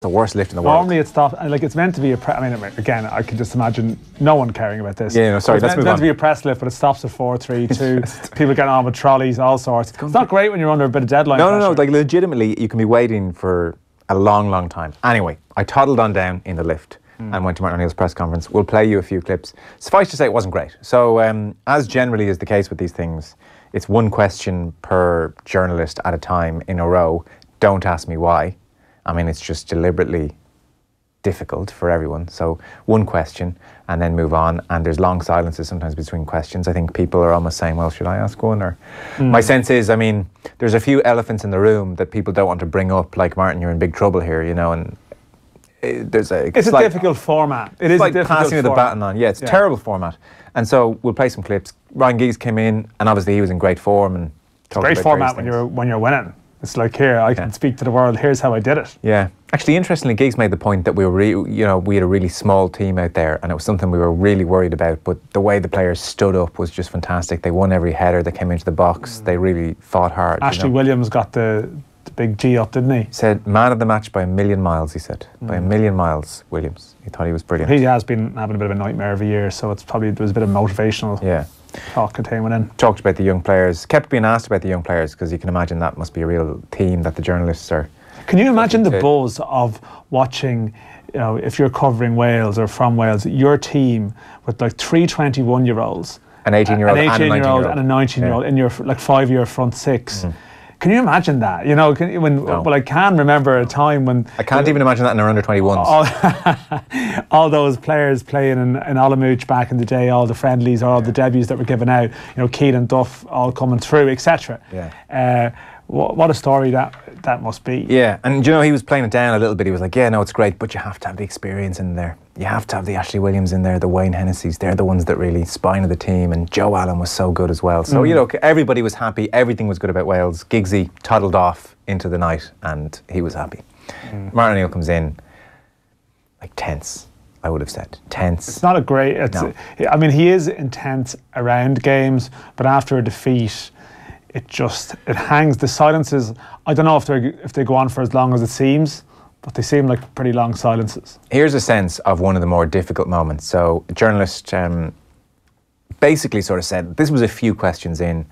the worst lift in the world. Normally it stops, and like it's meant to be a I mean, again, I can just imagine no one caring about this. Yeah, no, sorry, let's move on. It's meant to be a press lift, but it stops at 4, 3, 2. People getting on with trolleys, all sorts. It's not great when you're under a bit of deadline pressure. No, like legitimately, you can be waiting for a long, long time. Anyway, I toddled on down in the lift and went to Martin O'Neill's press conference. We'll play you a few clips. Suffice to say, it wasn't great. So, as generally is the case with these things, it's one question per journalist at a time in a row. Don't ask me why. I mean, it's just deliberately difficult for everyone. So one question and then move on, and there's long silences sometimes between questions. I think people are almost saying, well, should I ask one? Or my sense is, I mean, there's a few elephants in the room that people don't want to bring up, like, Martin, you're in big trouble here, you know, and it's a difficult format. It is like a difficult passing of the baton on. Yeah, it's a terrible format. And so we'll play some clips. Ryan Giggs came in, and obviously he was in great form and talked great about format when you're winning. It's like, here, I can speak to the world. Here's how I did it. Yeah. Actually, interestingly, Giggs made the point that we had a really small team out there, and it was something we were really worried about. But the way the players stood up was just fantastic. They won every header that came into the box. They really fought hard. Ashley Williams got the big G up, didn't he? He said, man of the match by a million miles, he said. By a million miles, Williams. He thought he was brilliant. He has been having a bit of a nightmare of a year, so it's probably, there was a bit of motivational talk contained in. Talked about the young players, kept being asked about the young players, because you can imagine that must be a real theme that the journalists are. Can you imagine the buzz of watching, you know, if you're covering Wales or from Wales, your team with like 3 21-year-olds, an 18-year-old, an 18-year-old and a 19-year-old in your like 5-year front six. Can you imagine that? You know, well, I can remember a time when... I can't even imagine that in our under-21s. All those players playing in Ollamouch back in the day, all the friendlies, all the debuts that were given out, you know, Keane, Duff all coming through, etc. Yeah. What a story that must be. Yeah, and you know, he was playing it down a little bit. He was like, yeah, no, it's great, but you have to have the experience in there. You have to have the Ashley Williams in there, the Wayne Hennessy's. They're the ones that really spine of the team, and Joe Allen was so good as well. So, you know, everybody was happy. Everything was good about Wales. Giggsy toddled off into the night, and he was happy. Martin O'Neill comes in, like, tense, I would have said. Tense. It's not a great... I mean, he is intense around games, but after a defeat... It hangs. The silences, I don't know if they go on for as long as it seems, but they seem like pretty long silences. Here's a sense of one of the more difficult moments. So a journalist basically sort of said, this was a few questions in,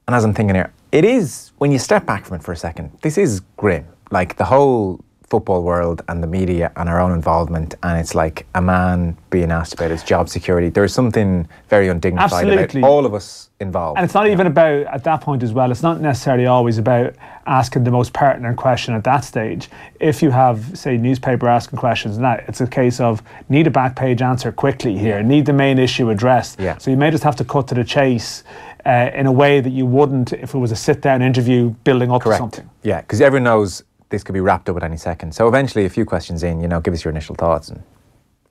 and as I'm thinking here, it is, when you step back from it for a second, this is grim. Like the whole football world and the media and our own involvement, and it's like a man being asked about his job security. There's something very undignified about all of us involved. And it's not even about, at that point as well, it's not necessarily always about asking the most pertinent question at that stage. If you have, say, newspaper asking questions and that, it's a case of need a back page answer quickly here, need the main issue addressed. Yeah. So you may just have to cut to the chase in a way that you wouldn't if it was a sit-down interview building up to something. Yeah, because everyone knows this could be wrapped up at any second. So eventually, a few questions in, you know, give us your initial thoughts and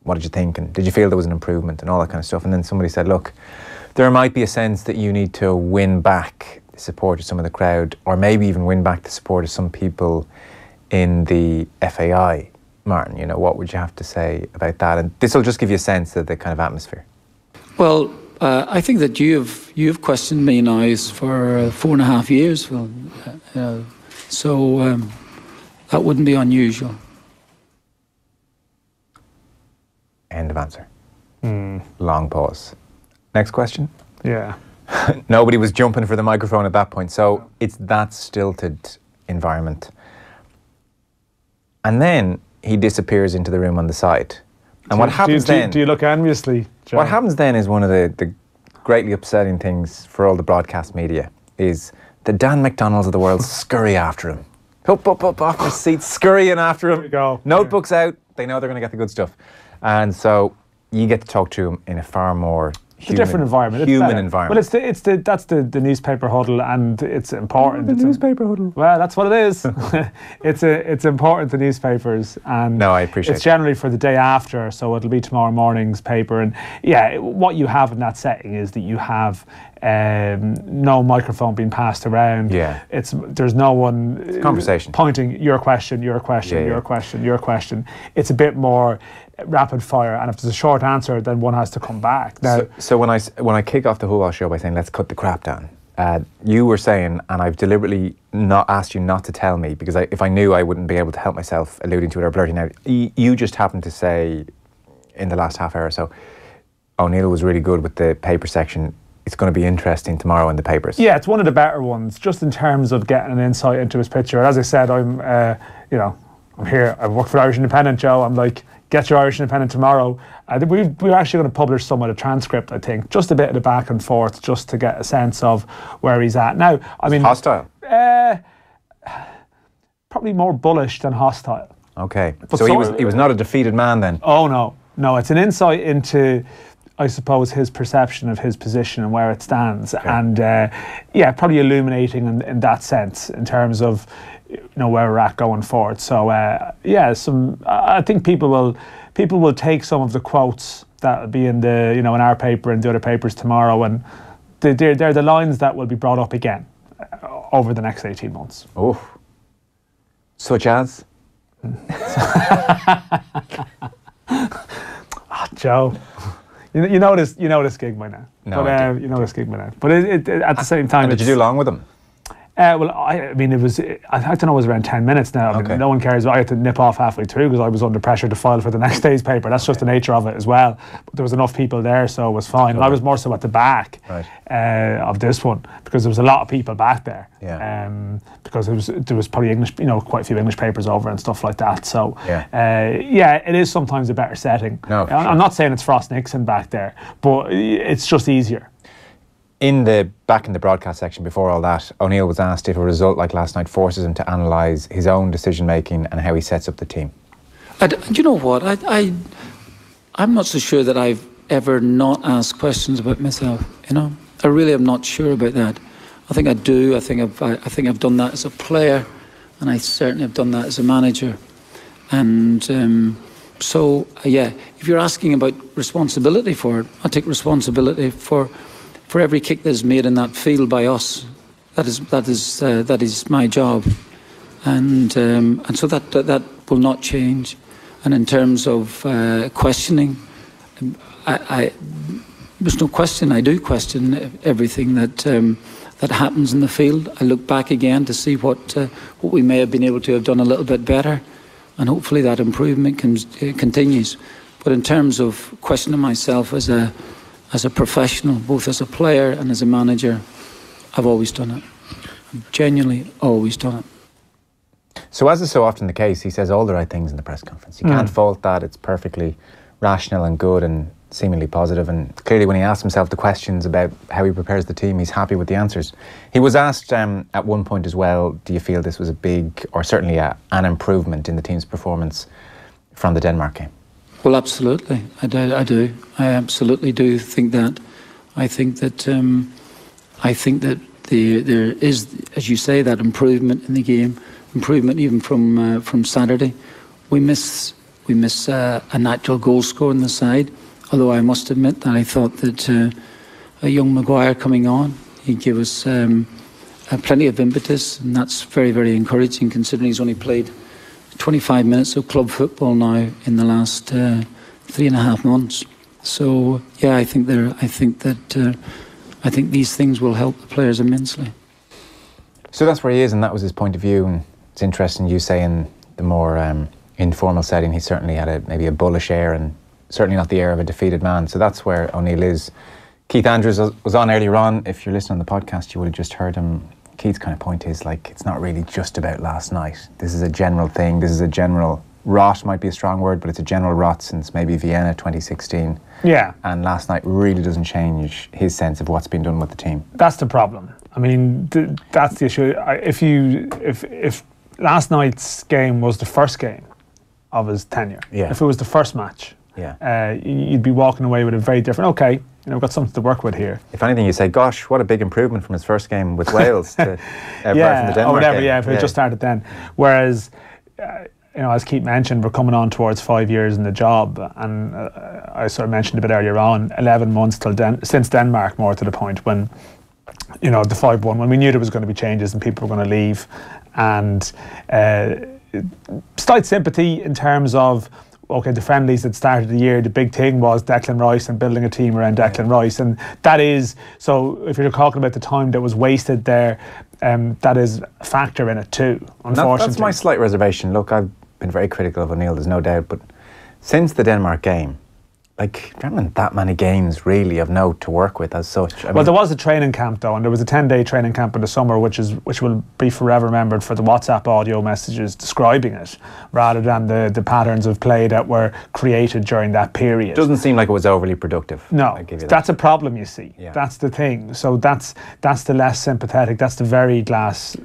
what did you think, and did you feel there was an improvement and all that kind of stuff. And then somebody said, look, there might be a sense that you need to win back the support of some of the crowd, or maybe even win back the support of some people in the FAI. Martin, you know, what would you have to say about that? And this will just give you a sense of the kind of atmosphere. Well, I think that you've questioned me now for 4.5 years. Well, so that wouldn't be unusual. End of answer. Long pause. Next question. Yeah. Nobody was jumping for the microphone at that point. So it's that stilted environment. And then he disappears into the room on the side. And what happens then... Do you look enviously, John? What happens then is one of the greatly upsetting things for all the broadcast media is the Dan McDonnells of the world scurry after him. Up off their seats, scurrying after him. Go. Notebooks out. They know they're going to get the good stuff. And so you get to talk to him in a far more different environment. Human environment. Well, that's the newspaper huddle, and it's important. The newspaper huddle. Well, that's what it is. It's important to newspapers, and no, I appreciate. It's generally for the day after, so it'll be tomorrow morning's paper. And yeah, what you have in that setting is that you have no microphone being passed around. Yeah, there's no one it's conversation pointing your question. Your question. It's a bit more rapid fire, and if there's a short answer, then one has to come back. Now, so when I kick off the whole show by saying let's cut the crap down, You were saying, and I've deliberately not asked you not to tell me, because if I knew, I wouldn't be able to help myself alluding to it or blurting out. You just happened to say in the last half hour or so, O'Neill was really good with the paper section. It's going to be interesting tomorrow in the papers. Yeah, it's one of the better ones, just in terms of getting an insight into his picture. As I said, I'm here. I work for Irish Independent, Joe. I'm like, get your Irish Independent tomorrow. We're actually going to publish some of the transcript, I think, just a bit of the back and forth, just to get a sense of where he's at. Now, I mean, hostile? Probably more bullish than hostile. Okay, so he was not a defeated man then? Oh, no, it's an insight into, I suppose, his perception of his position and where it stands. Okay. And probably illuminating in that sense, in terms of where we're at going forward. So I think people will take some of the quotes that will be in the in our paper and the other papers tomorrow, and they're the lines that will be brought up again over the next 18 months. Oh, such as? Joe, you know this gig by now. No, but you know this gig by now. But it at the same time, did you do long with him? Well, I mean, it was, I don't know, it was around 10 minutes now. I mean, no one cares. I had to nip off halfway through because I was under pressure to file for the next day's paper. That's just the nature of it as well. But there was enough people there, so it was fine. And I was more so at the back of this one, because there was a lot of people back there. Yeah. Because there was probably English, quite a few English papers over and stuff like that. So, it is sometimes a better setting. No, I'm not saying it's Frost Nixon back there, but it's just easier. Back in the broadcast section before all that, O'Neill was asked if a result like last night forces him to analyse his own decision making and how he sets up the team. Do you know what? I'm not so sure that I've ever not asked questions about myself. I really am not sure about that. I think I do. I think I've done that as a player, and I certainly have done that as a manager. And if you're asking about responsibility for it, I take responsibility for every kick that is made in that field by us. That is my job, and so that will not change. And in terms of questioning, there's no question. I do question everything that happens in the field. I look back again to see what we may have been able to have done a little bit better, and hopefully that improvement continues. But in terms of questioning myself as a professional, both as a player and as a manager, I've always done it. I've genuinely always done it. So as is so often the case, he says all the right things in the press conference. You can't fault that. It's perfectly rational and good and seemingly positive. And clearly when he asks himself the questions about how he prepares the team, he's happy with the answers. He was asked at one point as well, do you feel this was a big, or certainly an improvement in the team's performance from the Denmark game? Well, absolutely. I do. I absolutely do think that. I think that there is, as you say, that improvement in the game. Improvement even from Saturday. We miss a natural goal scorer on the side. Although I must admit that I thought that a young Maguire coming on, he'd give us plenty of impetus, and that's very, very encouraging considering he's only played 25 minutes of club football now in the last 3.5 months. So yeah, I think these things will help the players immensely. So that's where he is, and that was his point of view. And it's interesting you say in the more informal setting, he certainly had maybe a bullish air, and certainly not the air of a defeated man. So that's where O'Neill is. Keith Andrews was on earlier on. If you're listening on the podcast, you would have just heard him. Keith's kind of point is, like, it's not really just about last night. This is a general thing. This is a general rot, might be a strong word, but it's a general rot since maybe Vienna 2016. Yeah. And last night really doesn't change his sense of what's been done with the team. That's the problem. I mean, that's the issue. If last night's game was the first game of his tenure, if it was the first match, you'd be walking away with a very different, okay, we've got something to work with here. If anything, you say, gosh, what a big improvement from his first game with Wales to from the Denmark or whatever, game. If it just started then. Whereas, as Keith mentioned, we're coming on towards 5 years in the job, and I sort of mentioned a bit earlier on, 11 months since Denmark, more to the point, when, the 5-1, when we knew there was going to be changes and people were going to leave, and slight sympathy in terms of okay, the friendlies that started the year, the big thing was Declan Rice and building a team around Declan Rice, and that is, so if you're talking about the time that was wasted there, that is a factor in it too, unfortunately. That's my slight reservation. Look, I've been very critical of O'Neill, there's no doubt, but since the Denmark game, like, there aren't that many games really of note to work with as such. Well, there was a training camp though, and there was a 10-day training camp in the summer, which will be forever remembered for the WhatsApp audio messages describing it, rather than the patterns of play that were created during that period. Doesn't seem like it was overly productive. No, that's a problem, you see. Yeah. That's the thing. So that's the less sympathetic. That's the very glass.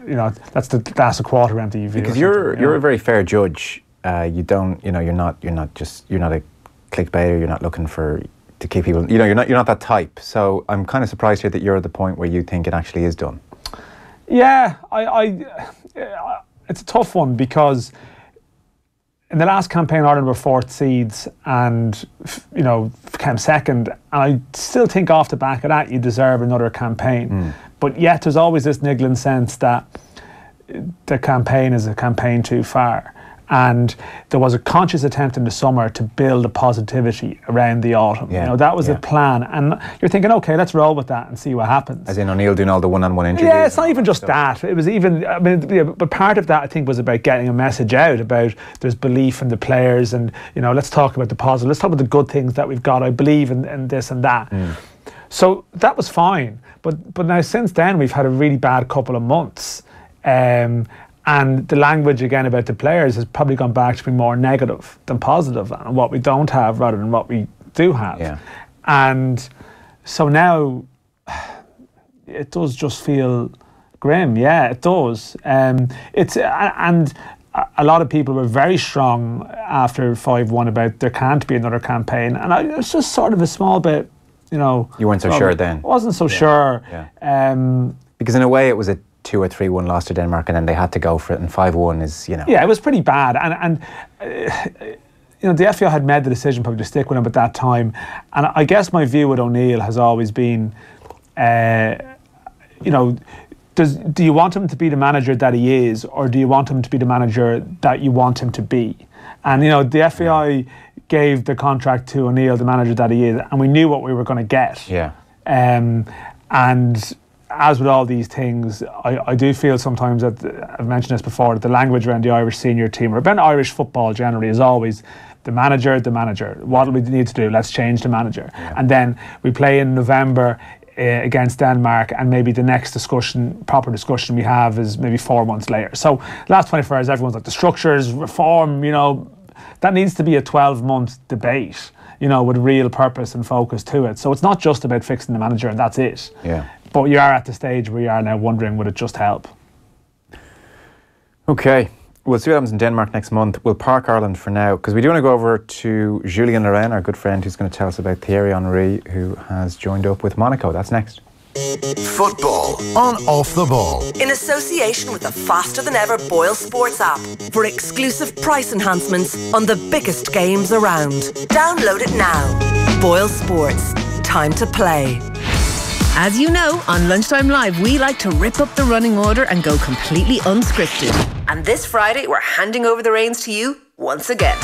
That's the glass a quarter empty view. Because you're a very fair judge. You don't. You're not a clickbaiter, you're not looking to keep people, you're not that type. So I'm kind of surprised here that you're at the point where you think it actually is done. Yeah, it's a tough one, because in the last campaign Ireland were fourth seeds and came second, and I still think off the back of that you deserve another campaign. But yet there's always this niggling sense that the campaign is a campaign too far. And there was a conscious attempt in the summer to build a positivity around the autumn. Yeah, that was a plan. And you're thinking, okay, let's roll with that and see what happens. As in O'Neill doing all the one-on-one interviews? Yeah, it's not even just that. It was even, but part of that, I think, was about getting a message out about there's belief in the players, and, let's talk about the positive. Let's talk about the good things that we've got. I believe in this and that. So that was fine. But now since then, we've had a really bad couple of months. And the language, again, about the players has probably gone back to be more negative than positive, and what we don't have rather than what we do have. Yeah. And so now it does just feel grim. Yeah, it does. And a lot of people were very strong after 5-1 about there can't be another campaign. And it was just sort of a small bit, You weren't so sure then? I wasn't so sure. Yeah. Because in a way it was a 2 or 3-1 loss to Denmark, and then they had to go for it, and 5-1 is, Yeah, it was pretty bad, and the FAI had made the decision probably to stick with him at that time, and I guess my view with O'Neill has always been, do you want him to be the manager that he is, or do you want him to be the manager that you want him to be? And the FAI gave the contract to O'Neill, the manager that he is, and we knew what we were going to get. Yeah. And as with all these things, I do feel sometimes that, I've mentioned this before, that the language around the Irish senior team, or about Irish football generally, is always the manager. What do we need to do? Let's change the manager. Yeah. And then we play in November against Denmark, and maybe the next proper discussion we have is maybe 4 months later. So last 24 hours, everyone's like, the structures, reform, that needs to be a 12-month debate, with real purpose and focus to it. So it's not just about fixing the manager and that's it. Yeah. But you are at the stage where you are now wondering, would it just help? Okay, we'll see what happens in Denmark next month. We'll park Ireland for now, because we do want to go over to Julien Laurens, our good friend, who's going to tell us about Thierry Henry, who has joined up with Monaco. That's next. Football on Off the Ball. In association with the faster-than-ever Boyle Sports app for exclusive price enhancements on the biggest games around. Download it now. Boyle Sports. Time to play. As you know, on Lunchtime Live, we like to rip up the running order and go completely unscripted. And this Friday, we're handing over the reins to you once again.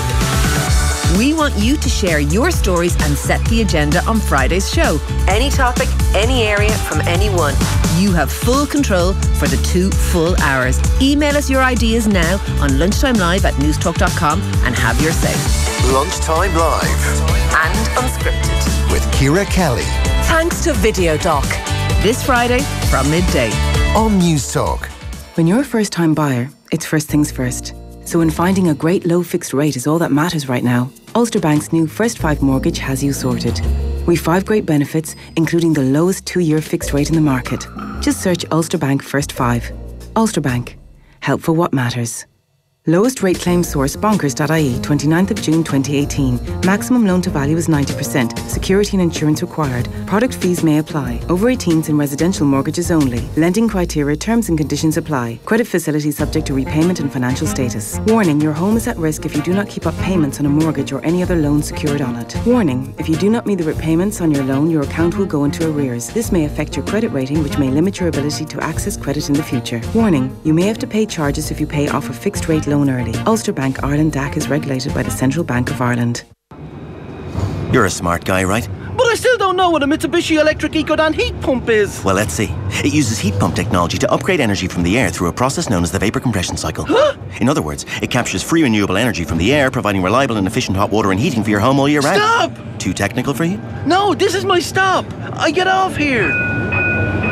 We want you to share your stories and set the agenda on Friday's show. Any topic, any area, from anyone. You have full control for the 2 full hours. Email us your ideas now on lunchtimelive@newstalk.com and have your say. Lunchtime Live. And unscripted. With Ciara Kelly. Thanks to VideoDoc. This Friday from midday. On News Talk. When you're a first-time buyer, it's first things first. So when finding a great low fixed rate is all that matters right now, Ulster Bank's new First 5 mortgage has you sorted. We've 5 great benefits, including the lowest 2-year fixed rate in the market. Just search Ulster Bank First 5. Ulster Bank. Help for what matters. Lowest rate claim source bonkers.ie, 29th of June 2018. Maximum loan to value is 90%. Security and insurance required. Product fees may apply. Over 18s and residential mortgages only. Lending criteria, terms and conditions apply. Credit facility subject to repayment and financial status. Warning, your home is at risk if you do not keep up payments on a mortgage or any other loan secured on it. Warning, if you do not meet the repayments on your loan, your account will go into arrears. This may affect your credit rating, which may limit your ability to access credit in the future. Warning, you may have to pay charges if you pay off a fixed rate loan loan early. Ulster Bank Ireland DAC is regulated by the Central Bank of Ireland. You're a smart guy, right? But I still don't know what a Mitsubishi Electric EcoDan heat pump is. Well, let's see. It uses heat pump technology to upgrade energy from the air through a process known as the vapor compression cycle. Huh? In other words, it captures free renewable energy from the air, providing reliable and efficient hot water and heating for your home all year round. Stop! Too technical for you? No, this is my stop. I get off here.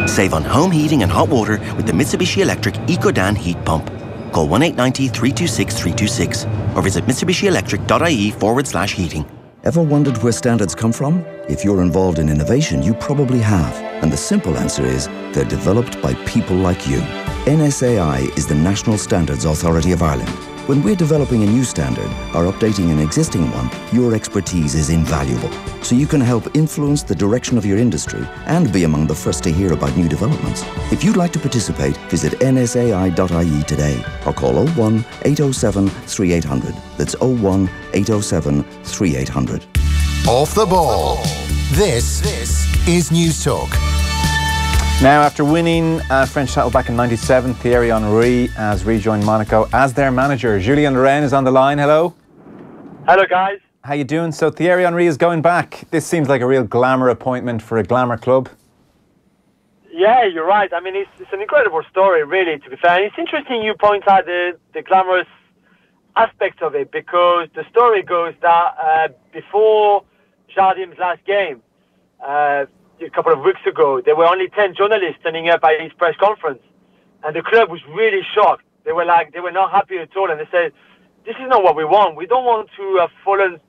Save on home heating and hot water with the Mitsubishi Electric EcoDan heat pump. Call 1890 326 326 or visit mitsubishielectric.ie/heating. Ever wondered where standards come from? If you're involved in innovation, you probably have. And the simple answer is, they're developed by people like you. NSAI is the National Standards Authority of Ireland. When we're developing a new standard or updating an existing one, your expertise is invaluable. So you can help influence the direction of your industry and be among the first to hear about new developments. If you'd like to participate, visit nsai.ie today or call 01 807 3800. That's 01 807 3800. Off the ball. This is News Talk. Now, after winning a French title back in '97, Thierry Henry has rejoined Monaco as their manager. Julien Laurens is on the line. Hello. Hello, guys. How you doing? So Thierry Henry is going back. This seems like a real glamour appointment for a glamour club. Yeah, you're right. I mean, it's an incredible story, really, to be fair. And it's interesting you point out the glamorous aspects of it, because the story goes that before Jardim's last game, a couple of weeks ago, there were only 10 journalists turning up at his press conference, and the club was really shocked. They were not happy at all, and they said, "This is not what we want. We don't want to have fallen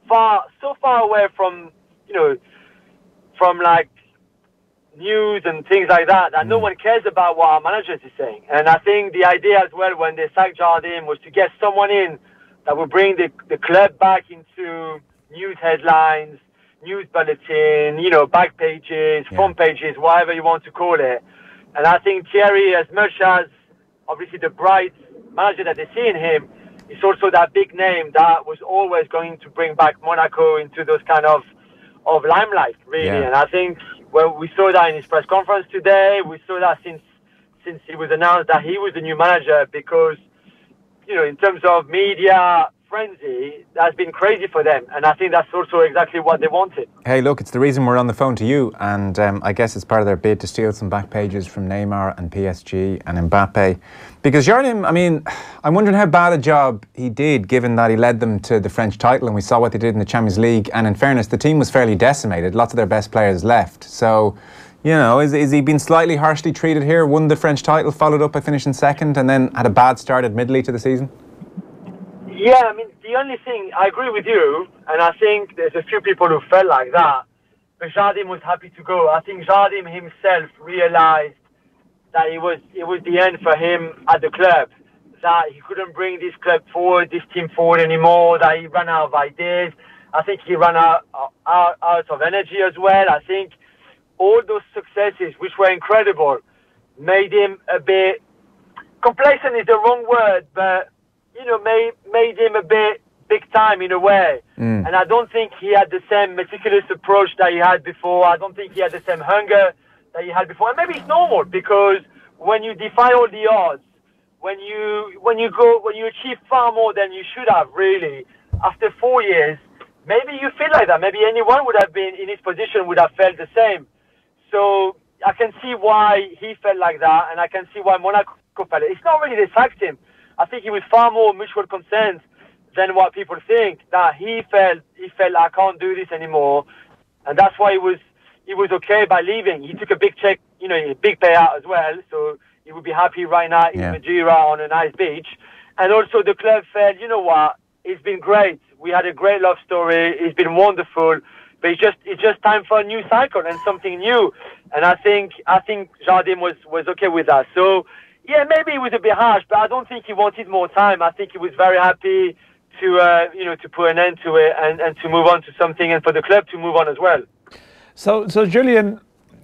so far away from, from like news and things like that no one cares about what our managers is saying." And I think the idea as well when they sacked Jardim was to get someone in that would bring the club back into news headlines, news bulletin, back pages, front pages, whatever you want to call it. And I think Thierry, as much as obviously the bright manager that they see in him, is also that big name that was always going to bring back Monaco into those kind of limelight, really. Yeah. And I think we saw that in his press conference today. We saw that since it was announced that he was the new manager, because, in terms of media frenzy, that's been crazy for them, and I think that's also exactly what they wanted. Hey, look, it's the reason we're on the phone to you, and I guess it's part of their bid to steal some back pages from Neymar and PSG and Mbappe, because Jardim, I mean, I'm wondering how bad a job he did, given that he led them to the French title, and we saw what they did in the Champions League, and in fairness, the team was fairly decimated. Lots of their best players left, so is he been slightly harshly treated here? Won the French title, followed up by finishing second, and then had a bad start admittedly to the season? Yeah, I mean, the only thing, I agree with you, and I think there's a few people who felt like that, but Jardim was happy to go. I think Jardim himself realised that it was the end for him at the club, that he couldn't bring this team forward anymore, that he ran out of ideas. I think he ran out of energy as well. I think all those successes, which were incredible, made him a bit, complacent is the wrong word, but made him a bit big time in a way. And I don't think he had the same meticulous approach that he had before. I don't think he had the same hunger that he had before. And maybe it's normal, because when you defy all the odds, when you achieve far more than you should have, really, after 4 years, maybe you feel like that. Maybe anyone would have been in his position would have felt the same. So I can see why he felt like that, and I can see why Monaco felt it. It's not really they sacked him. I think it was far more mutual consent than what people think, that he felt I can't do this anymore, and that's why he was okay by leaving. He took a big check, a big payout as well, so he would be happy right now in Madeira on a nice beach. And also the club felt, it's been great. We had a great love story. It's been wonderful, but it's just time for a new cycle and something new. And I think Jardim was okay with that. So. Yeah, maybe it was a bit harsh, but I don't think he wanted more time. I think he was very happy to put an end to it and to move on to something, and for the club to move on as well. So Julien,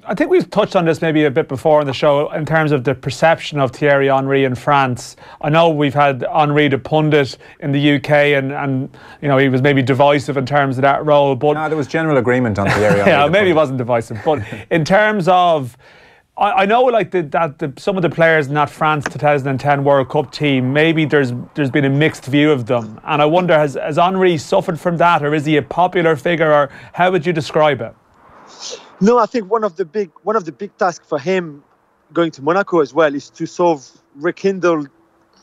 I think we've touched on this maybe a bit before on the show in terms of the perception of Thierry Henry in France. I know we've had Henry the pundit in the UK, and he was maybe divisive in terms of that role. But there was general agreement on Thierry Henry. Yeah, maybe he wasn't divisive, but in terms of I know like some of the players in that France 2010 World Cup team, maybe there's been a mixed view of them, and I wonder has Henry suffered from that, or is he a popular figure, or how would you describe it? No, I think one of the big tasks for him going to Monaco as well is to sort of rekindle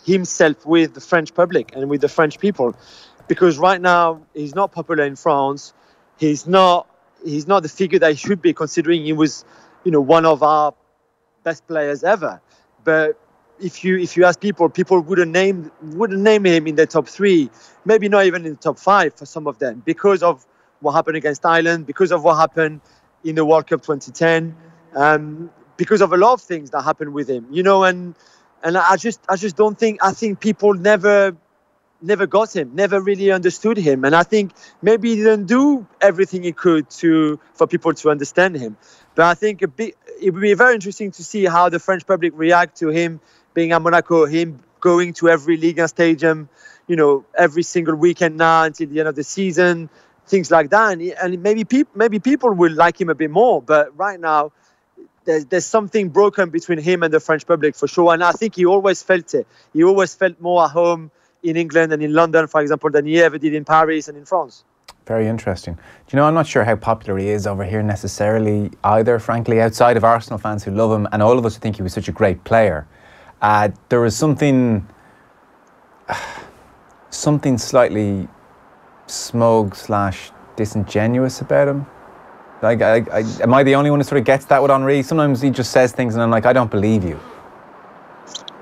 himself with the French public and with the French people, because right now he's not popular in France. He's not the figure that he should be, considering he was, one of our best players ever. But if you ask people wouldn't name him in the top 3, maybe not even in the top 5 for some of them, because of what happened against Ireland, because of what happened in the World Cup 2010, because of a lot of things that happened with him, and I just don't think, I think people never got him, never really understood him, and I think maybe he didn't do everything he could for people to understand him. But I think it would be very interesting to see how the French public react to him being at Monaco, him going to every Liga stadium, every single weekend now until the end of the season, things like that. And maybe people will like him a bit more. But right now, there's something broken between him and the French public for sure. And I think he always felt it. He always felt more at home in England and in London, for example, than he ever did in Paris and in France. Very interesting. Do you know, I'm not sure how popular he is over here necessarily either, frankly, outside of Arsenal fans who love him and all of us who think he was such a great player. There was something slightly smug / disingenuous about him. Like, am I the only one who sort of gets that with Henry? Sometimes he just says things and I'm like, I don't believe you.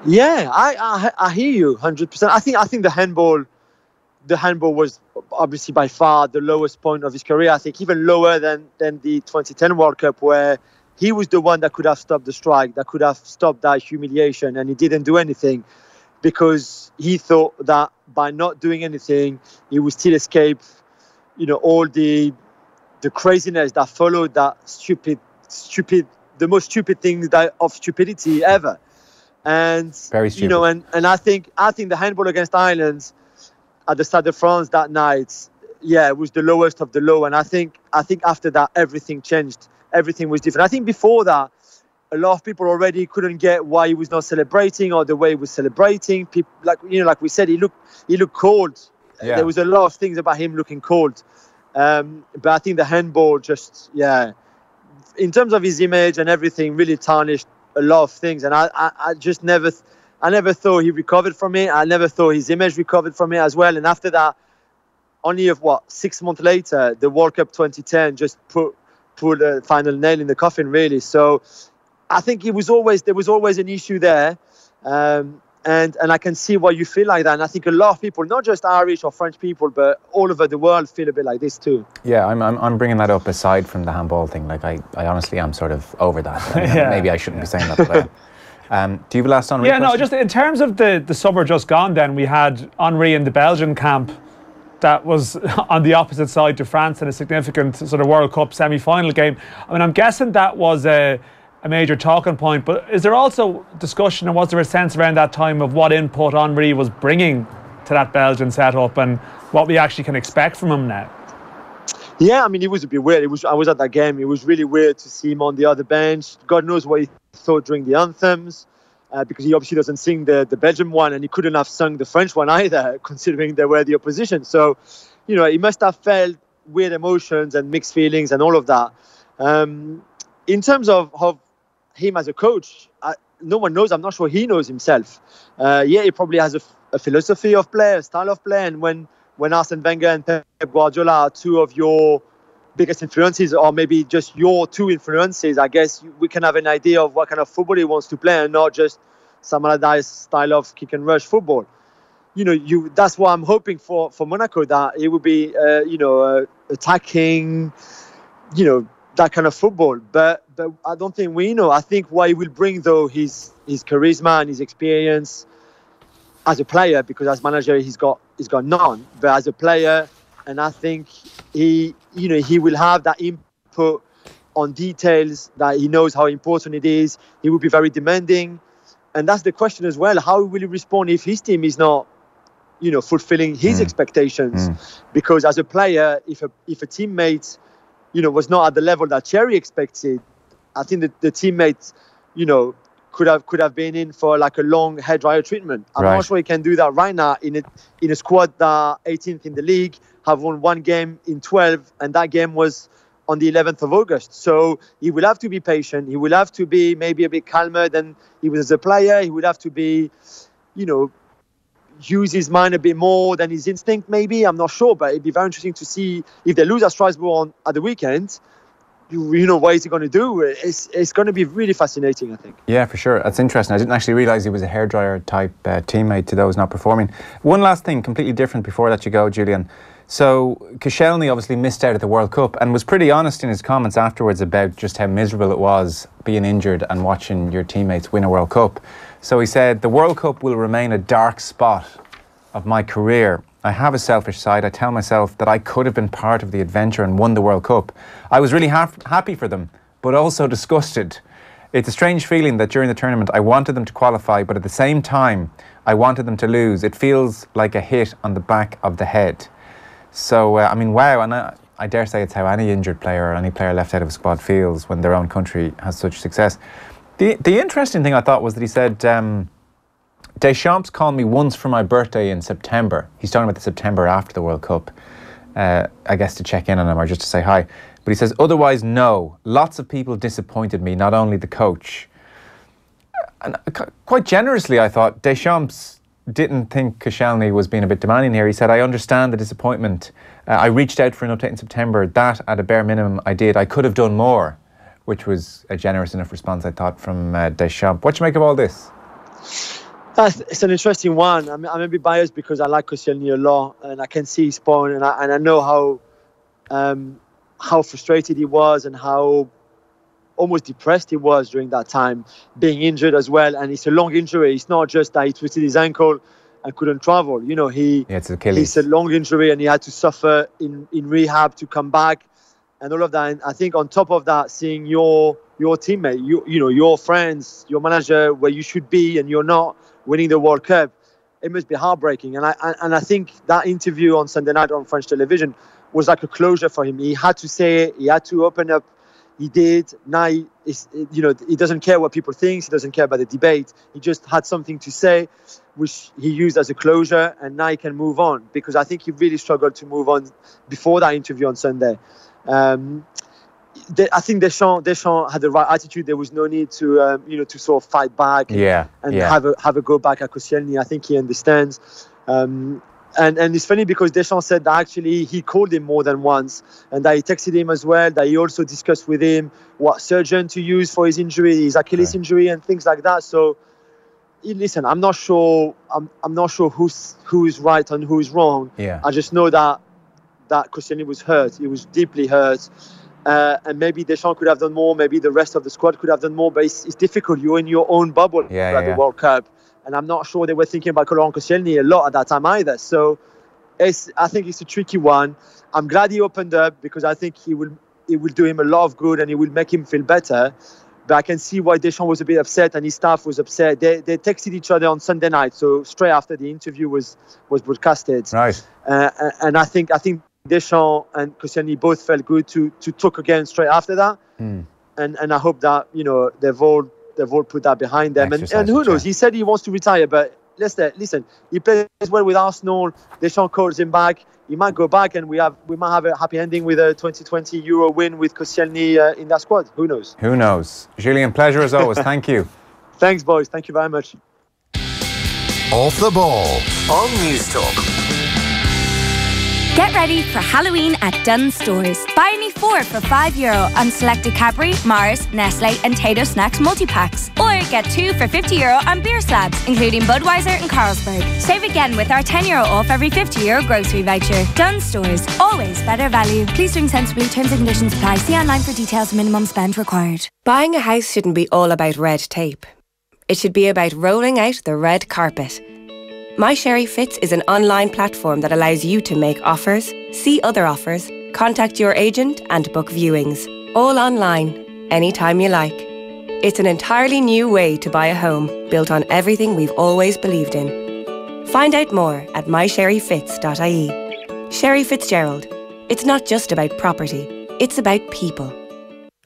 Yeah, I hear you 100%. I think the handball was obviously by far the lowest point of his career. I think even lower than the 2010 World Cup, where he was the one that could have stopped the strike, that could have stopped that humiliation, and he didn't do anything because he thought that by not doing anything, he would still escape, all the craziness that followed that stupid, the most stupid thing of stupidity ever. And very stupid. And I think the handball against Ireland at the Stade de France that night, it was the lowest of the low. And I think after that, everything changed. Everything was different. I think before that, a lot of people already couldn't get why he was not celebrating or the way he was celebrating. People, like we said, he looked cold. Yeah. There was a lot of things about him looking cold. But I think the handball just, in terms of his image and everything, really tarnished a lot of things. And I just never thought he recovered from it. I never thought his image recovered from it as well. And after that, only 6 months later, the World Cup 2010 just put a final nail in the coffin, really. So I think there was always an issue there. And I can see why you feel like that. And I think a lot of people, not just Irish or French people, but all over the world feel a bit like this too. Yeah, I'm bringing that up aside from the handball thing. Like I honestly am sort of over that. Maybe I shouldn't be saying that. But, do you have a last Henry question? No, just in terms of the summer just gone then, we had Henry in the Belgian camp that was on the opposite side to France in a significant sort of World Cup semi-final game. I mean, I'm guessing that was a major talking point, but is there also discussion, and was there a sense around that time of what input Henry was bringing to that Belgian setup and what we actually can expect from him now? Yeah, I mean, it was a bit weird. I was at that game. It was really weird to see him on the other bench. God knows what he thought during the anthems, because he obviously doesn't sing the Belgian one, and he couldn't have sung the French one either, considering they were the opposition. So, he must have felt weird emotions and mixed feelings and all of that. In terms of him as a coach, no one knows. I'm not sure he knows himself. He probably has a philosophy of play, a style of play. And when Arsene Wenger and Pep Guardiola are two of your biggest influences, or maybe just your two influences, I guess we can have an idea of what kind of football he wants to play, and not just Sam Allardyce's style of kick and rush football. That's what I'm hoping for Monaco, that it would be, attacking, that kind of football. But I don't think we know. I think what he will bring, though, his charisma and his experience as a player, because as manager he's got none. But as a player, and I think he will have that input on details, that he knows how important it is. He will be very demanding, and that's the question as well. How will he respond if his team is not, fulfilling his expectations? Because as a player, if a teammate, was not at the level that Thierry expected, I think that the teammates could have been in for like a long hairdryer treatment. I'm not sure he can do that right now in a squad that 18th in the league, have won one game in 12, and that game was on the 11th of August. So he will have to be patient. He will have to be maybe a bit calmer than he was as a player. He would have to be, use his mind a bit more than his instinct maybe. I'm not sure, but it'd be very interesting to see if they lose at Strasbourg at the weekend. What is he going to do? It's going to be really fascinating, I think. Yeah, for sure. That's interesting. I didn't actually realise he was a hairdryer type teammate to those not performing. One last thing, completely different before I let you go, Julien. So Koscielny obviously missed out at the World Cup and was pretty honest in his comments afterwards about just how miserable it was being injured and watching your teammates win a World Cup. So he said, "The World Cup will remain a dark spot of my career. I have a selfish side. I tell myself that I could have been part of the adventure and won the World Cup. I was really happy for them, but also disgusted. It's a strange feeling that during the tournament I wanted them to qualify, but at the same time I wanted them to lose. It feels like a hit on the back of the head." So, wow. And I dare say it's how any injured player or any player left out of a squad feels when their own country has such success. The interesting thing I thought was that he said, Deschamps called me once for my birthday in September. He's talking about the September after the World Cup, I guess to check in on him or just to say hi. But he says, otherwise, no. Lots of people disappointed me, not only the coach. And quite generously, I thought, Deschamps didn't think Koscielny was being a bit demanding here. He said, I understand the disappointment. I reached out for an update in September. That, at a bare minimum, I did. I could have done more, which was a generous enough response, I thought, from Deschamps. What do you make of all this? It's an interesting one. I'm a bit biased because I like Koscielny a lot, and I can see his point, and I know how frustrated he was and how almost depressed he was during that time, being injured as well. And it's a long injury. It's not just that he twisted his ankle and couldn't travel. It's Achilles. It's a long injury, and he had to suffer in rehab to come back, and all of that. And I think on top of that, seeing your teammate, your friends, your manager, where you should be, and you're not winning the World Cup, it must be heartbreaking. And I think that interview on Sunday night on French television was like a closure for him. He had to say it. He had to open up. He did. Now he doesn't care what people think. He doesn't care about the debate. He just had something to say, which he used as a closure, and now he can move on, because I think he really struggled to move on before that interview on Sunday. I think Deschamps had the right attitude. There was no need to to sort of fight back and have a go back at Koscielny. I think he understands. And it's funny because Deschamps said that actually he called him more than once, and that he texted him as well, that he also discussed with him what surgeon to use for his injury, his Achilles injury, and things like that. So listen, I'm not sure who is right and who is wrong. I just know that Koscielny was hurt. He was deeply hurt. And maybe Deschamps could have done more, maybe the rest of the squad could have done more, but it's difficult. You're in your own bubble at the World Cup, and I'm not sure they were thinking about Laurent Koscielny a lot at that time either. So I think it's a tricky one. I'm glad he opened up, because I think it will do him a lot of good and it will make him feel better. But I can see why Deschamps was a bit upset and his staff was upset. They texted each other on Sunday night, so straight after the interview was broadcasted. Right. And I think Deschamps and Koscielny both felt good to talk again straight after that. And I hope that they've all put that behind them. And who knows? He said he wants to retire, but listen, he plays well with Arsenal. Deschamps calls him back. He might go back, and we might have a happy ending with a 2020 Euro win with Koscielny in that squad. Who knows? Who knows? Julien, pleasure as always. Thank you. Thanks, boys. Thank you very much. Off the ball on News Talk. Get ready for Halloween at Dunnes Stores. Buy any 4 for €5 on selected Cadbury, Mars, Nestle and Tayto Snacks multi-packs. Or get 2 for €50 on beer slabs, including Budweiser and Carlsberg. Save again with our €10 off every €50 grocery voucher. Dunnes Stores, always better value. Please drink sensibly. Terms and conditions apply. See online for details. Minimum spend required. Buying a house shouldn't be all about red tape. It should be about rolling out the red carpet. My Sherry Fits is an online platform that allows you to make offers, see other offers, contact your agent and book viewings. All online, anytime you like. It's an entirely new way to buy a home, built on everything we've always believed in. Find out more at mysherryfits.ie. Sherry Fitzgerald. It's not just about property, it's about people.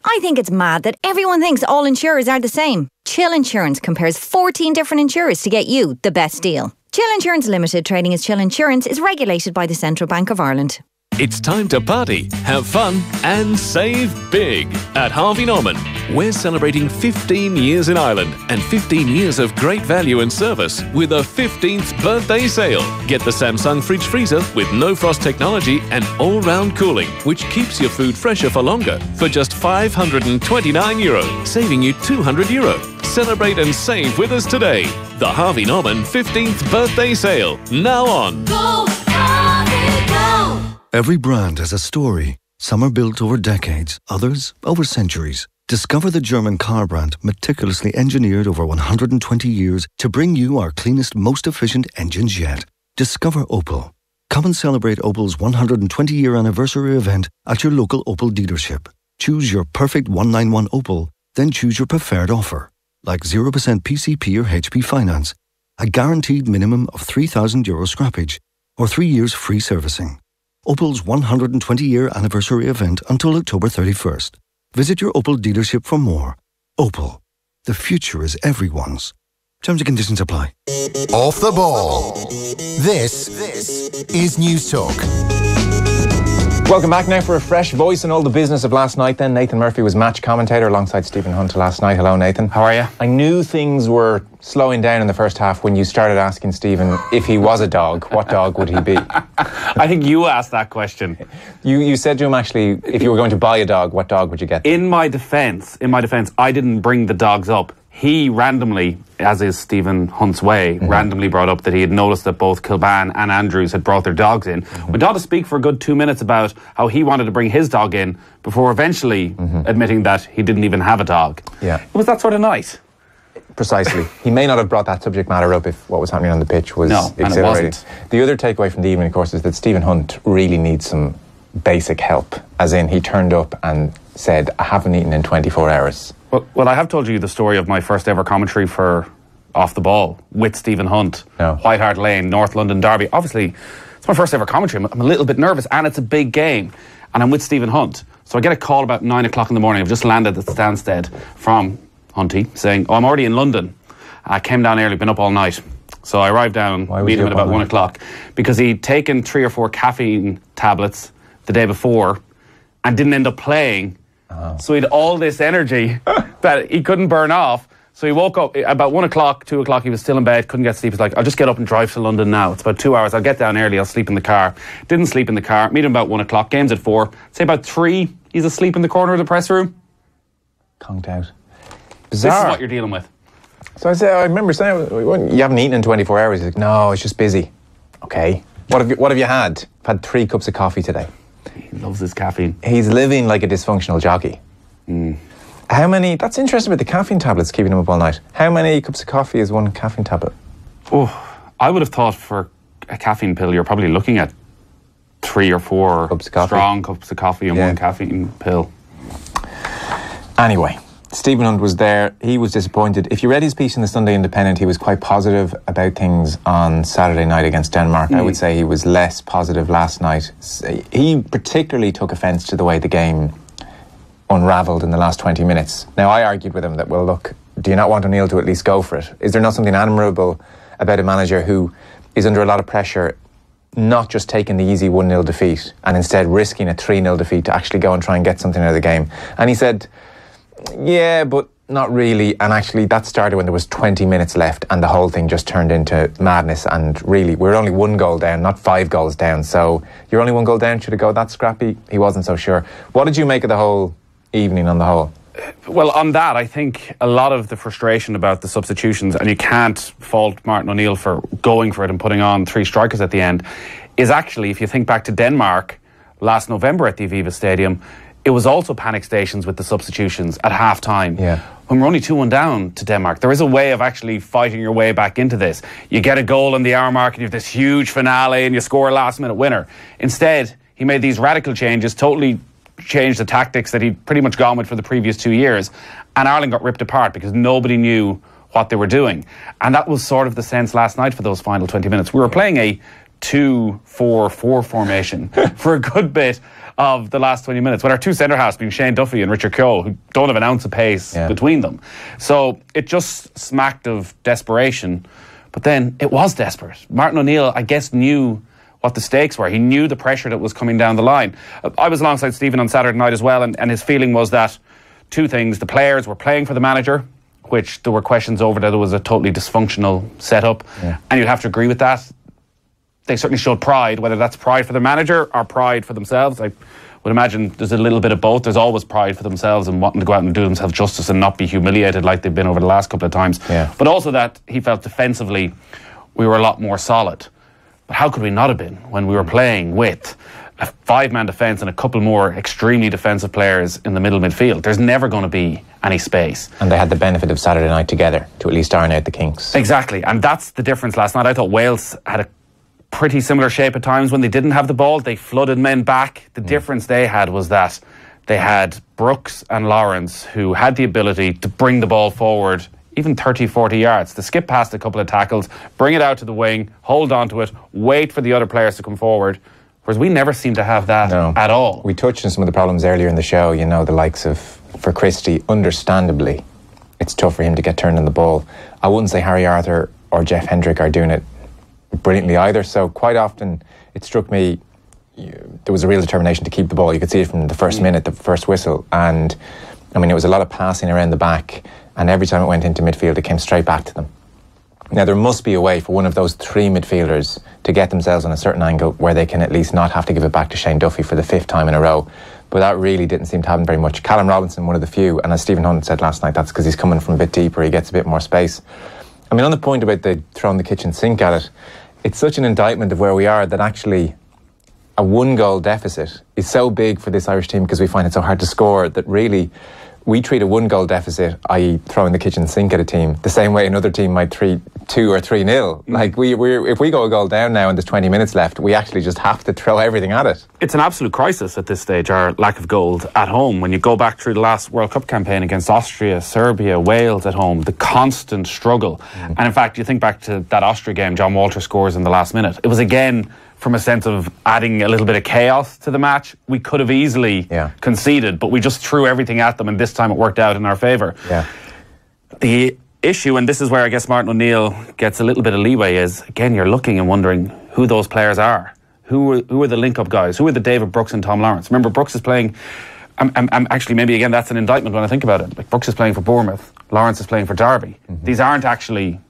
I think it's mad that everyone thinks all insurers are the same. Chill Insurance compares 14 different insurers to get you the best deal. Chill Insurance Limited, trading as Chill Insurance, is regulated by the Central Bank of Ireland. It's time to party, have fun and save big at Harvey Norman. We're celebrating 15 years in Ireland and 15 years of great value and service with a 15th birthday sale. Get the Samsung fridge freezer with no frost technology and all-round cooling, which keeps your food fresher for longer for just €529, saving you €200. Celebrate and save with us today. The Harvey Norman 15th birthday sale, now on. Go, Harvey, go! Every brand has a story. Some are built over decades, others over centuries. Discover the German car brand meticulously engineered over 120 years to bring you our cleanest, most efficient engines yet. Discover Opel. Come and celebrate Opel's 120-year anniversary event at your local Opel dealership. Choose your perfect 191 Opel, then choose your preferred offer, like 0% PCP or HP finance, a guaranteed minimum of €3,000 scrappage, or 3 years free servicing. Opel's 120-year anniversary event until October 31st. Visit your Opel dealership for more. Opel. The future is everyone's. Terms and conditions apply. Off the ball. This is News Talk. Welcome back now for a fresh voice in all the business of last night then. Nathan Murphy was match commentator alongside Stephen Hunt last night. Hello, Nathan. How are you? I knew things were slowing down in the first half when you started asking Stephen if he was a dog, what dog would he be? I think you asked that question. You said to him, actually, if you were going to buy a dog, what dog would you get? In my defence, I didn't bring the dogs up. He randomly, as is Stephen Hunt's way, randomly brought up that he had noticed that both Kilban and Andrews had brought their dogs in. Went on to speak for a good 2 minutes about how he wanted to bring his dog in before eventually admitting that he didn't even have a dog. Yeah. It was that sort of night. Precisely. He may not have brought that subject matter up if what was happening on the pitch was exhilarating. And it wasn't. The other takeaway from the evening, of course, is that Stephen Hunt really needs some basic help. As in, he turned up and said, I haven't eaten in 24 hours. Well, I have told you the story of my first ever commentary for Off the Ball with Stephen Hunt. No. White Hart Lane, North London Derby. Obviously, it's my first ever commentary. I'm a little bit nervous and it's a big game. And I'm with Stephen Hunt. So I get a call about 9 o'clock in the morning. I've just landed at Stansted from Hunty saying, I'm already in London. I came down early, been up all night. So I arrived down, meet him at about 1 o'clock because he'd taken 3 or 4 caffeine tablets the day before and didn't end up playing. So he had all this energy that he couldn't burn off. So he woke up about 1 o'clock, 2 o'clock, he was still in bed, couldn't get sleep. He's like, I'll just get up and drive to London now. It's about 2 hours. I'll get down early, I'll sleep in the car. Didn't sleep in the car. Meet him about 1 o'clock. Game's at 4. Say about 3, he's asleep in the corner of the press room. Conked out. Bizarre. This is what you're dealing with. So I remember saying, you haven't eaten in 24 hours. He's like, no, it's just busy. Okay. What have you had? I've had 3 cups of coffee today. He loves his caffeine. He's living like a dysfunctional jockey. How many, that's interesting about the caffeine tablets keeping him up all night. How many cups of coffee is 1 caffeine tablet? Oh, I would have thought for a caffeine pill, you're probably looking at 3 or 4 cups of coffee. Strong cups of coffee and 1 caffeine pill. Anyway, Stephen Hunt was there. He was disappointed. If you read his piece in the Sunday Independent, he was quite positive about things on Saturday night against Denmark. I would say he was less positive last night. He particularly took offence to the way the game unravelled in the last 20 minutes. Now, I argued with him that, well, look, do you not want O'Neill to at least go for it? Is there not something admirable about a manager who is under a lot of pressure, not just taking the easy 1-0 defeat and instead risking a 3-0 defeat to actually go and try and get something out of the game? And he said, yeah, but not really. And actually that started when there was 20 minutes left and the whole thing just turned into madness. And really, we're only 1 goal down, not 5 goals down. So you're only 1 goal down, should it go that scrappy? He wasn't so sure. What did you make of the whole evening on the whole? Well, on that, I think a lot of the frustration about the substitutions, and you can't fault Martin O'Neill for going for it and putting on 3 strikers at the end, is actually, if you think back to Denmark last November at the Aviva Stadium, it was also panic stations with the substitutions at half-time. Yeah. When we're only 2-1 down to Denmark, there is a way of actually fighting your way back into this. You get a goal in the hour mark and you have this huge finale and you score a last-minute winner. Instead, he made these radical changes, totally changed the tactics that he'd pretty much gone with for the previous 2 years, and Ireland got ripped apart because nobody knew what they were doing. And that was sort of the sense last night for those final 20 minutes. We were playing a 2-4-4 formation for a good bit of the last 20 minutes, with our two centre-halves being Shane Duffy and Richard Keogh, who don't have an ounce of pace between them. So it just smacked of desperation. But then it was desperate. Martin O'Neill, I guess, knew what the stakes were. He knew the pressure that was coming down the line. I was alongside Stephen on Saturday night as well, and his feeling was that two things. The players were playing for the manager, which there were questions over that it was a totally dysfunctional setup. And you'd have to agree with that. They certainly showed pride, whether that's pride for the manager or pride for themselves. I would imagine there's a little bit of both. There's always pride for themselves and wanting to go out and do themselves justice and not be humiliated like they've been over the last couple of times. But also that he felt defensively we were a lot more solid. But how could we not have been when we were playing with a 5-man defence and a couple more extremely defensive players in the middle midfield? There's never going to be any space. And they had the benefit of Saturday night together to at least iron out the kinks. Exactly, and that's the difference last night. I thought Wales had a pretty similar shape at times when they didn't have the ball. They flooded men back. The difference they had was that they had Brooks and Laurens who had the ability to bring the ball forward even 30, 40 yards, to skip past a couple of tackles, bring it out to the wing, hold on to it, wait for the other players to come forward. Whereas we never seem to have that at all. We touched on some of the problems earlier in the show, you know, the likes of, for Christie, understandably, it's tough for him to get turned on the ball. I wouldn't say Harry Arthur or Jeff Hendrick are doing it brilliantly either, so quite often it struck me there was a real determination to keep the ball. You could see it from the first minute, the first whistle, and I mean it was a lot of passing around the back, and every time it went into midfield it came straight back to them. Now there must be a way for one of those three midfielders to get themselves on a certain angle where they can at least not have to give it back to Shane Duffy for the 5th time in a row, but that really didn't seem to happen very much. Callum Robinson, one of the few, and as Stephen Hunt said last night, that's because he's coming from a bit deeper, he gets a bit more space. I mean, on the point about the throwing the kitchen sink at it, it's such an indictment of where we are that actually a 1-goal deficit is so big for this Irish team because we find it so hard to score that really we treat a 1-goal deficit, i.e. throwing the kitchen sink at a team, the same way another team might treat 2 or 3-0. Like if we go a goal down now and there's 20 minutes left, we actually just have to throw everything at it. It's an absolute crisis at this stage, our lack of goals at home. When you go back through the last World Cup campaign against Austria, Serbia, Wales at home, the constant struggle. And in fact, you think back to that Austria game, John Walter scores in the last minute. It was again from a sense of adding a little bit of chaos to the match. We could have easily conceded, but we just threw everything at them, and this time it worked out in our favour. The issue, and this is where I guess Martin O'Neill gets a little bit of leeway, is again you're looking and wondering who those players are. Who are the link-up guys? Who are the David Brooks and Tom Lawrence? Remember, Brooks is playing. I'm actually, maybe again that's an indictment when I think about it. Like Brooks is playing for Bournemouth, Lawrence is playing for Derby. These aren't actually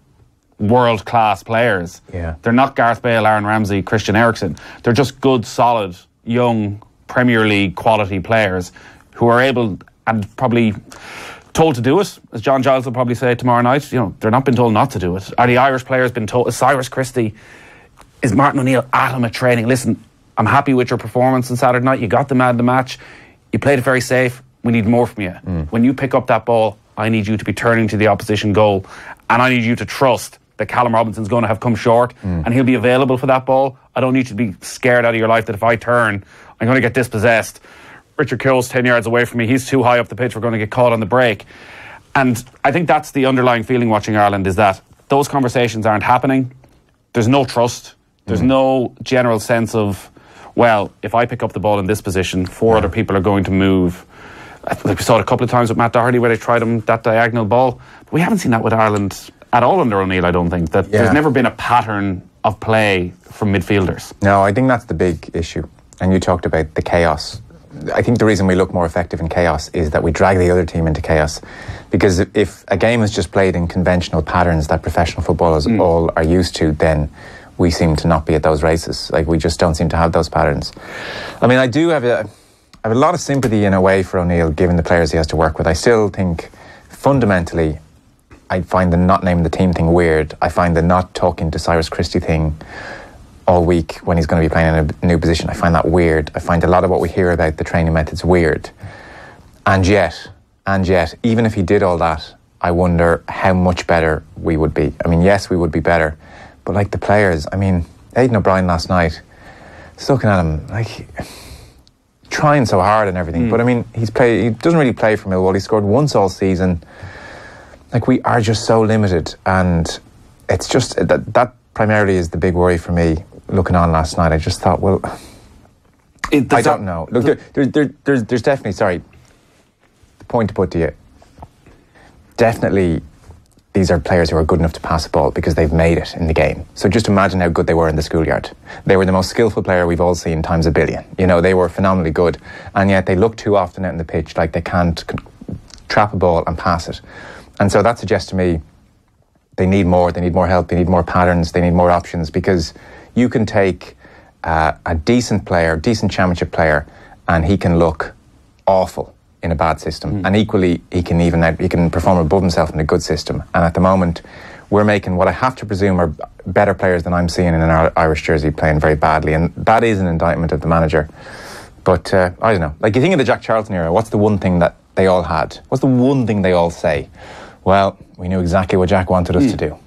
world-class players. They're not Gareth Bale, Aaron Ramsey, Christian Eriksen. They're just good, solid, young Premier League quality players who are able and probably told to do it, as John Giles will probably say tomorrow night. You know, they're not been told not to do it. Are the Irish players been told? Is Cyrus Christie, is Martin O'Neill at him at training? Listen, I'm happy with your performance on Saturday night. You got the man of the match. You played it very safe. We need more from you. When you pick up that ball, I need you to be turning to the opposition goal, and I need you to trust that Callum Robinson's going to have come short and he'll be available for that ball. I don't need you to be scared out of your life that if I turn, I'm going to get dispossessed. Richard Keogh's 10 yards away from me. He's too high up the pitch. We're going to get caught on the break. And I think that's the underlying feeling watching Ireland, is that those conversations aren't happening. There's no trust. There's no general sense of, well, if I pick up the ball in this position, 4 other people are going to move. Like we saw it a couple of times with Matt Doherty where they tried him that diagonal ball. But we haven't seen that with Ireland at all under O'Neill, I don't think. That there's never been a pattern of play from midfielders. No, I think that's the big issue. And you talked about the chaos. I think the reason we look more effective in chaos is that we drag the other team into chaos. Because if a game is just played in conventional patterns that professional footballers all are used to, then we seem to not be at those races. Like, we just don't seem to have those patterns. I mean, I do have a lot of sympathy in a way for O'Neill, given the players he has to work with. I still think fundamentally I find the not naming the team thing weird. I find the not talking to Cyrus Christie thing all week when he's going to be playing in a new position, I find that weird. I find a lot of what we hear about the training methods weird. And yet, even if he did all that, I wonder how much better we would be. I mean, yes, we would be better, but like the players, I mean, Aidan O'Brien last night, just looking at him, like, trying so hard and everything. But I mean, he doesn't really play for Millwall. He scored once all season. Like, we are just so limited, and it's just that primarily is the big worry for me. looking on last night, I just thought, well, I don't know. Look, there's definitely, sorry, the point to put to you, definitely these are players who are good enough to pass the ball because they've made it in the game. So just imagine how good they were in the schoolyard. They were the most skillful player we've all seen times a billion. You know, they were phenomenally good, and yet they look too often out in the pitch like they can't trap a ball and pass it. And so that suggests to me they need more help, they need more patterns, they need more options, because you can take a decent player, decent championship player, and he can look awful in a bad system, and equally he can perform above himself in a good system. And at the moment we're making what I have to presume are better players than I'm seeing in an Irish jersey playing very badly, and that is an indictment of the manager. But I don't know, like, you think of the Jack Charlton era, what's the one thing that they all had? What's the one thing they all say? Well, we knew exactly what Jack wanted us to do.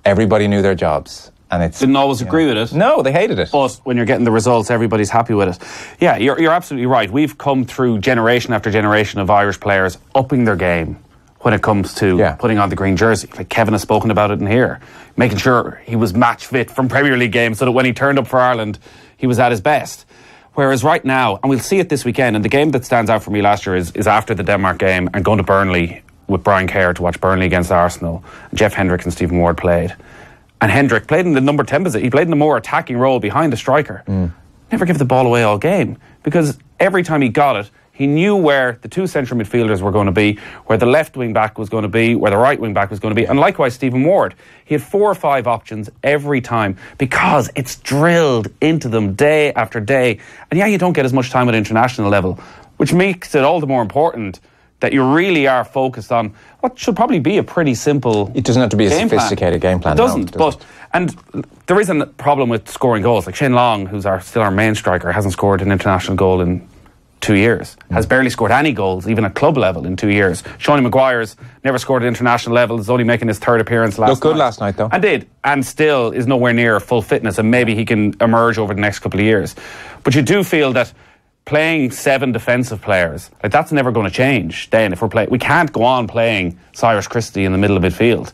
Everybody knew their jobs. And it's didn't always agree with it. No, they hated it. But when you're getting the results, everybody's happy with it. Yeah, you're absolutely right. We've come through generation after generation of Irish players upping their game when it comes to putting on the green jersey. Like Kevin has spoken about it in here, making sure he was match fit from Premier League games so that when he turned up for Ireland, he was at his best. Whereas right now, and we'll see it this weekend, and the game that stands out for me last year is after the Denmark game and going to Burnley with Brian Kerr to watch Burnley against Arsenal. Jeff Hendrick and Stephen Ward played. And Hendrick played in the number 10 position. He played in a more attacking role behind the striker. Never give the ball away all game, because every time he got it, he knew where the two central midfielders were going to be, where the left wing back was going to be, where the right wing back was going to be, and likewise Stephen Ward. He had 4 or 5 options every time because it's drilled into them day after day. And yeah, you don't get as much time at international level, which makes it all the more important that you really are focused on what should probably be a pretty simple. It doesn't have to be a sophisticated game plan. It doesn't. And there is a problem with scoring goals. Like Shane Long, who's still our main striker, hasn't scored an international goal in 2 years. Has barely scored any goals, even at club level, in 2 years. Seanie Maguire's never scored at international level. Is only making his 3rd appearance last night. Looked good last night, though. And still is nowhere near full fitness. And maybe he can emerge over the next couple of years. But you do feel that playing 7 defensive players, like, that's never going to change. Then, if we can't go on playing Cyrus Christie in the middle of midfield.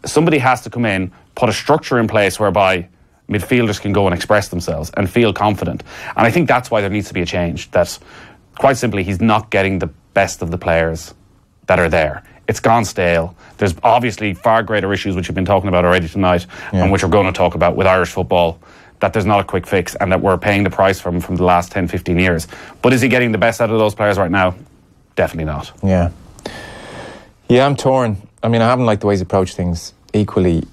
Somebody has to come in, put a structure in place whereby midfielders can go and express themselves and feel confident. And I think that's why there needs to be a change. That, quite simply, he's not getting the best of the players that are there. It's gone stale. There's obviously far greater issues, which you've been talking about already tonight, and which we're going to talk about with Irish football, that there's not a quick fix and that we're paying the price from the last 10, 15 years. But is he getting the best out of those players right now? Definitely not. Yeah, I'm torn. I mean, I haven't liked the way he's approached things. Equally,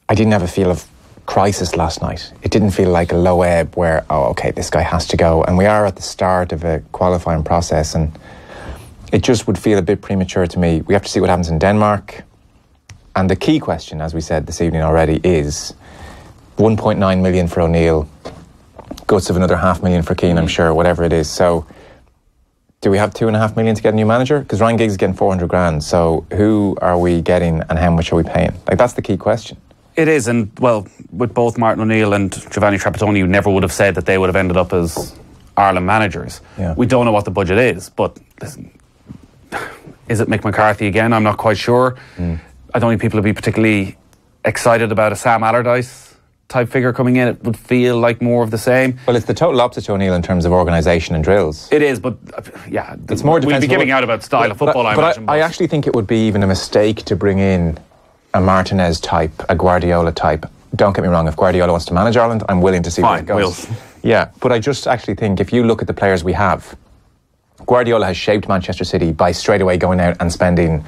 I didn't have a feel of crisis last night. It didn't feel like a low ebb where, okay, this guy has to go. And we are at the start of a qualifying process, and it just would feel a bit premature to me. We have to see what happens in Denmark. And the key question, as we said this evening already, is 1.9 million for O'Neill, guts of another 500,000 for Keane, I'm sure, whatever it is. So do we have 2.5 million to get a new manager? Because Ryan Giggs is getting 400 grand. So who are we getting and how much are we paying? Like, that's the key question. It is, and well, with both Martin O'Neill and Giovanni Trapattoni, you never would have said that they would have ended up as Ireland managers. We don't know what the budget is, but listen, is it Mick McCarthy again? I'm not quite sure. I don't think people would be particularly excited about a Sam Allardyce type figure coming in. It would feel like more of the same. Well, it's the total opposite to O'Neill in terms of organisation and drills. It is, but yeah, it's more defensive. We'd be giving out about style of football, I imagine. But I actually think it would be even a mistake to bring in a Martinez type, a Guardiola type. Don't get me wrong, if Guardiola wants to manage Ireland, I'm willing to see where it goes. Yeah, but I just actually think if you look at the players we have, Guardiola has shaped Manchester City by straight away going out and spending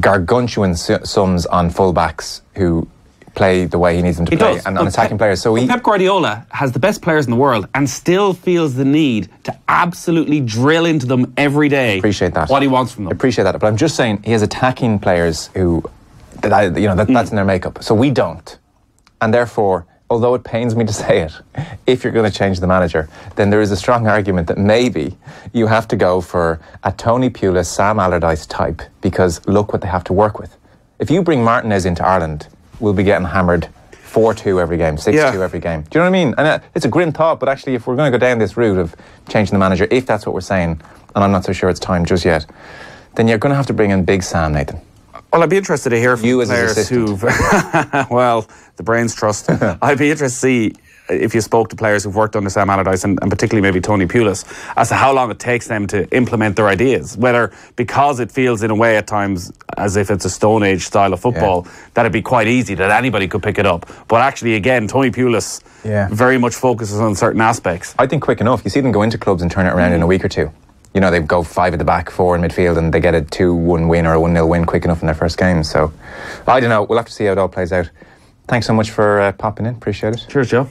gargantuan sums on fullbacks who play the way he needs them to play and on attacking players. So Pep Guardiola has the best players in the world and still feels the need to absolutely drill into them every day. Appreciate that. What he wants from them. Appreciate that. But I'm just saying he has attacking players who, that's in their makeup. So we don't. And therefore, although it pains me to say it, if you're going to change the manager, then there is a strong argument that maybe you have to go for a Tony Pulis, Sam Allardyce type, because look what they have to work with. If you bring Martinez into Ireland, we'll be getting hammered 4-2 every game, 6-2 every game. Do you know what I mean? And it's a grim thought, but actually if we're going to go down this route of changing the manager, if that's what we're saying, and I'm not so sure it's time just yet, then you're going to have to bring in Big Sam, Nathan. Well, I'd be interested to hear from you as players who've... well, the brains trust. I'd be interested to see if you spoke to players who've worked under Sam Allardyce and particularly maybe Tony Pulis, as to how long it takes them to implement their ideas, whether because it feels in a way at times as if it's a Stone Age style of football, that it'd be quite easy, that anybody could pick it up. But actually, again, Tony Pulis very much focuses on certain aspects. I think quick enough. You see them go into clubs and turn it around in a week or two. You know, they go 5 at the back, 4 in midfield, and they get a 2-1 win or a 1-0 win quick enough in their first game. So, I don't know. We'll have to see how it all plays out. Thanks so much for popping in. Appreciate it. Cheers, Joe.